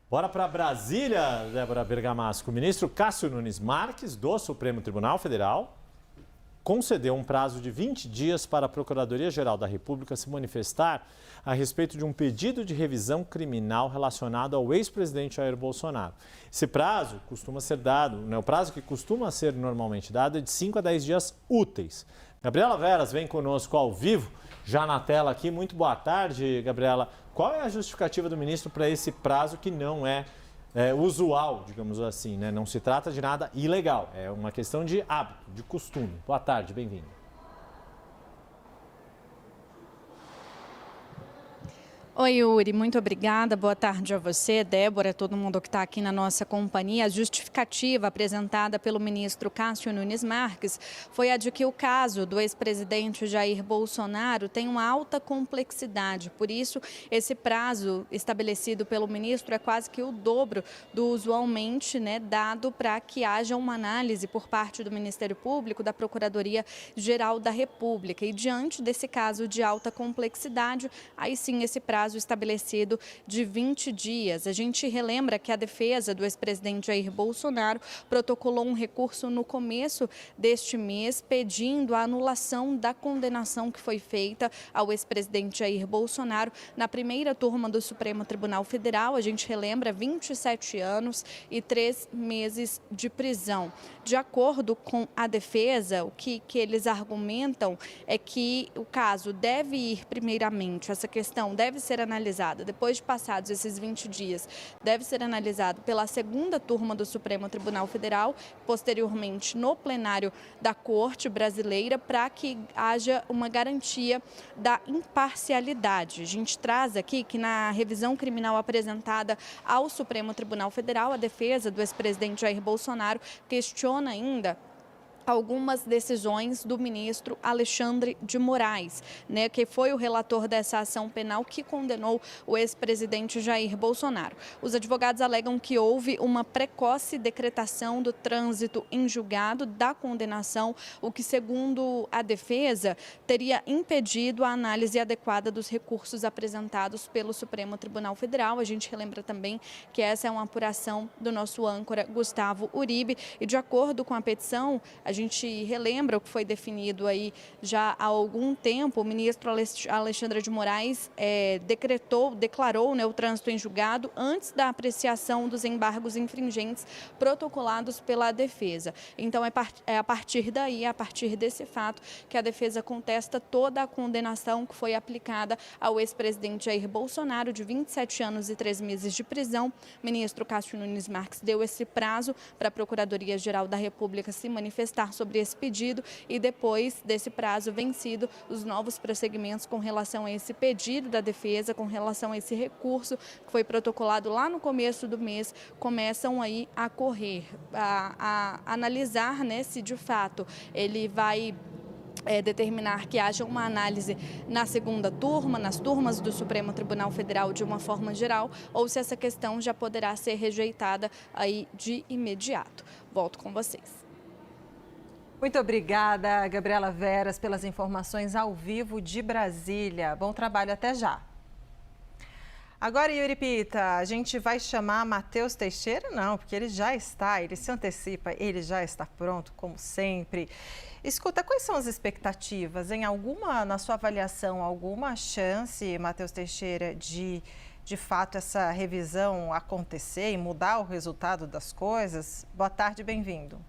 Bora para Brasília, Débora Bergamasco. O ministro Cássio Nunes Marques, do Supremo Tribunal Federal, concedeu um prazo de 20 dias para a Procuradoria-Geral da República se manifestar a respeito de um pedido de revisão criminal relacionado ao ex-presidente Jair Bolsonaro. Esse prazo costuma ser dado, o prazo que costuma ser normalmente dado é de 5 a 10 dias úteis. Gabriela Veras vem conosco ao vivo, já na tela aqui. Muito boa tarde, Gabriela. Qual é a justificativa do ministro para esse prazo que não é usual, digamos assim, né? Não se trata de nada ilegal, é uma questão de hábito, de costume. Boa tarde, bem-vindo. Oi, Yuri, muito obrigada. Boa tarde a você, Débora, todo mundo que está aqui na nossa companhia. A justificativa apresentada pelo ministro Cássio Nunes Marques foi a de que o caso do ex-presidente Jair Bolsonaro tem uma alta complexidade. Por isso, esse prazo estabelecido pelo ministro é quase que o dobro do usualmente, dado para que haja uma análise por parte do Ministério Público, da Procuradoria-Geral da República. E diante desse caso de alta complexidade, aí sim esse prazo estabelecido de 20 dias. A gente relembra que a defesa do ex-presidente Jair Bolsonaro protocolou um recurso no começo deste mês pedindo a anulação da condenação que foi feita ao ex-presidente Jair Bolsonaro na primeira turma do Supremo Tribunal Federal. A gente relembra 27 anos e 3 meses de prisão. De acordo com a defesa, o que eles argumentam é que o caso deve ir primeiramente, essa questão deve ser analisada, depois de passados esses 20 dias, deve ser analisado pela segunda turma do Supremo Tribunal Federal, posteriormente no plenário da Corte Brasileira, para que haja uma garantia da imparcialidade. A gente traz aqui que na revisão criminal apresentada ao Supremo Tribunal Federal, a defesa do ex-presidente Jair Bolsonaro questiona ainda algumas decisões do ministro Alexandre de Moraes, que foi o relator dessa ação penal que condenou o ex-presidente Jair Bolsonaro. Os advogados alegam que houve uma precoce decretação do trânsito em julgado da condenação, o que, segundo a defesa, teria impedido a análise adequada dos recursos apresentados pelo Supremo Tribunal Federal. A gente relembra também que essa é uma apuração do nosso âncora Gustavo Uribe e, de acordo com a petição, a gente relembra o que foi definido aí já há algum tempo. O ministro Alexandre de Moraes declarou o trânsito em julgado antes da apreciação dos embargos infringentes protocolados pela defesa. Então, é a partir daí, a partir desse fato, que a defesa contesta toda a condenação que foi aplicada ao ex-presidente Jair Bolsonaro, de 27 anos e 3 meses de prisão. O ministro Cássio Nunes Marques deu esse prazo para a Procuradoria-Geral da República se manifestar sobre esse pedido e depois desse prazo vencido, os novos prosseguimentos com relação a esse pedido da defesa, com relação a esse recurso que foi protocolado lá no começo do mês, começam aí a correr, a analisar, se de fato ele vai determinar que haja uma análise na segunda turma, nas turmas do Supremo Tribunal Federal de uma forma geral, ou se essa questão já poderá ser rejeitada aí de imediato. Volto com vocês. Muito obrigada, Gabriela Veras, pelas informações ao vivo de Brasília. Bom trabalho, até já. Agora, Yuri Pita, a gente vai chamar Matheus Teixeira? Não, porque ele já está, ele se antecipa, ele já está pronto, como sempre. Escuta, quais são as expectativas? Na sua avaliação, alguma chance, Matheus Teixeira, de fato essa revisão acontecer e mudar o resultado das coisas? Boa tarde, bem-vindo.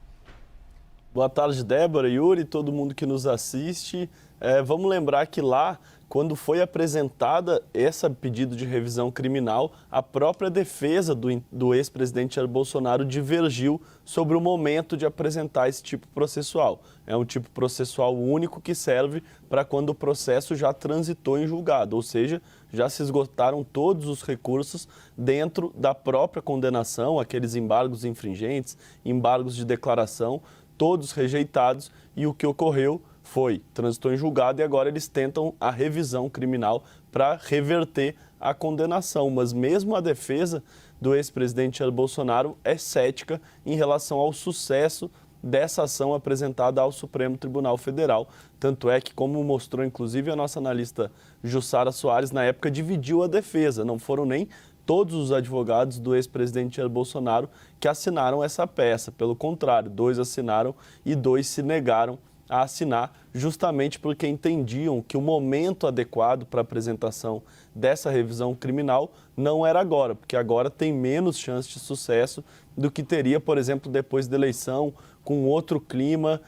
Boa tarde, Débora, Yuri, todo mundo que nos assiste. Vamos lembrar que lá, quando foi apresentada esse pedido de revisão criminal, a própria defesa do ex-presidente Jair Bolsonaro divergiu sobre o momento de apresentar esse tipo processual. É um tipo processual único que serve para quando o processo já transitou em julgado, ou seja, já se esgotaram todos os recursos dentro da própria condenação, aqueles embargos infringentes, embargos de declaração, todos rejeitados, e o que ocorreu foi, transitou em julgado e agora eles tentam a revisão criminal para reverter a condenação. Mas mesmo a defesa do ex-presidente Jair Bolsonaro é cética em relação ao sucesso dessa ação apresentada ao Supremo Tribunal Federal. Tanto é que, como mostrou inclusive a nossa analista Jussara Soares, na época dividiu a defesa, não foram nem todos os advogados do ex-presidente Jair Bolsonaro que assinaram essa peça. Pelo contrário, 2 assinaram e 2 se negaram a assinar, justamente porque entendiam que o momento adequado para a apresentação dessa revisão criminal não era agora, porque agora tem menos chance de sucesso do que teria, por exemplo, depois da eleição, com outro clima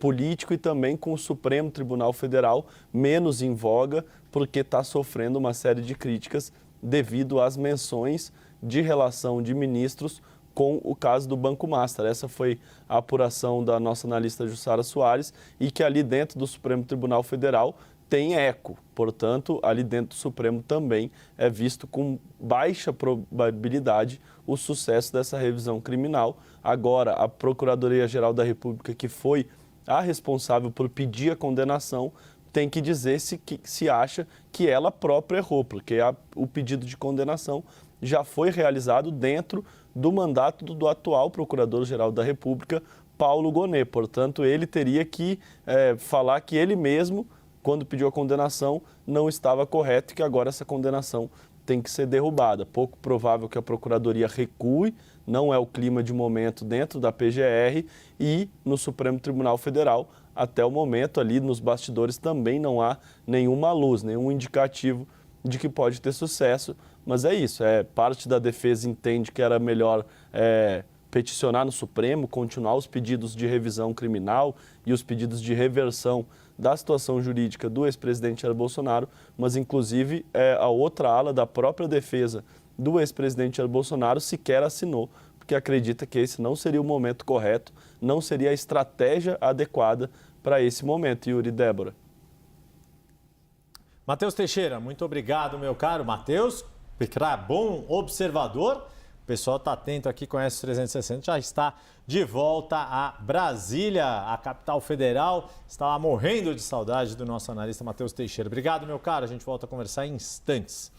político e também com o Supremo Tribunal Federal menos em voga, porque está sofrendo uma série de críticas devido às menções de relação de ministros com o caso do Banco Master. Essa foi a apuração da nossa analista Jussara Soares e que ali dentro do Supremo Tribunal Federal tem eco. Portanto, ali dentro do Supremo também é visto com baixa probabilidade o sucesso dessa revisão criminal. Agora, a Procuradoria-Geral da República, que foi a responsável por pedir a condenação, tem que dizer se acha que ela própria errou, porque o pedido de condenação já foi realizado dentro do mandato do atual Procurador-Geral da República, Paulo Gonet. Portanto, ele teria que falar que ele mesmo, quando pediu a condenação, não estava correto e que agora essa condenação tem que ser derrubada. Pouco provável que a Procuradoria recue, não é o clima de momento dentro da PGR e no Supremo Tribunal Federal, até o momento ali nos bastidores também não há nenhuma luz, nenhum indicativo de que pode ter sucesso. Mas é isso, parte da defesa entende que era melhor peticionar no Supremo, continuar os pedidos de revisão criminal e os pedidos de reversão da situação jurídica do ex-presidente Jair Bolsonaro, mas inclusive a outra ala da própria defesa do ex-presidente Jair Bolsonaro sequer assinou, porque acredita que esse não seria o momento correto, não seria a estratégia adequada para esse momento. Yuri, Débora. Matheus Teixeira, muito obrigado, meu caro. Matheus, bom observador. O pessoal está atento aqui, conhece o 360, já está de volta a Brasília, a capital federal. Estava morrendo de saudade do nosso analista Matheus Teixeira. Obrigado, meu caro. A gente volta a conversar em instantes.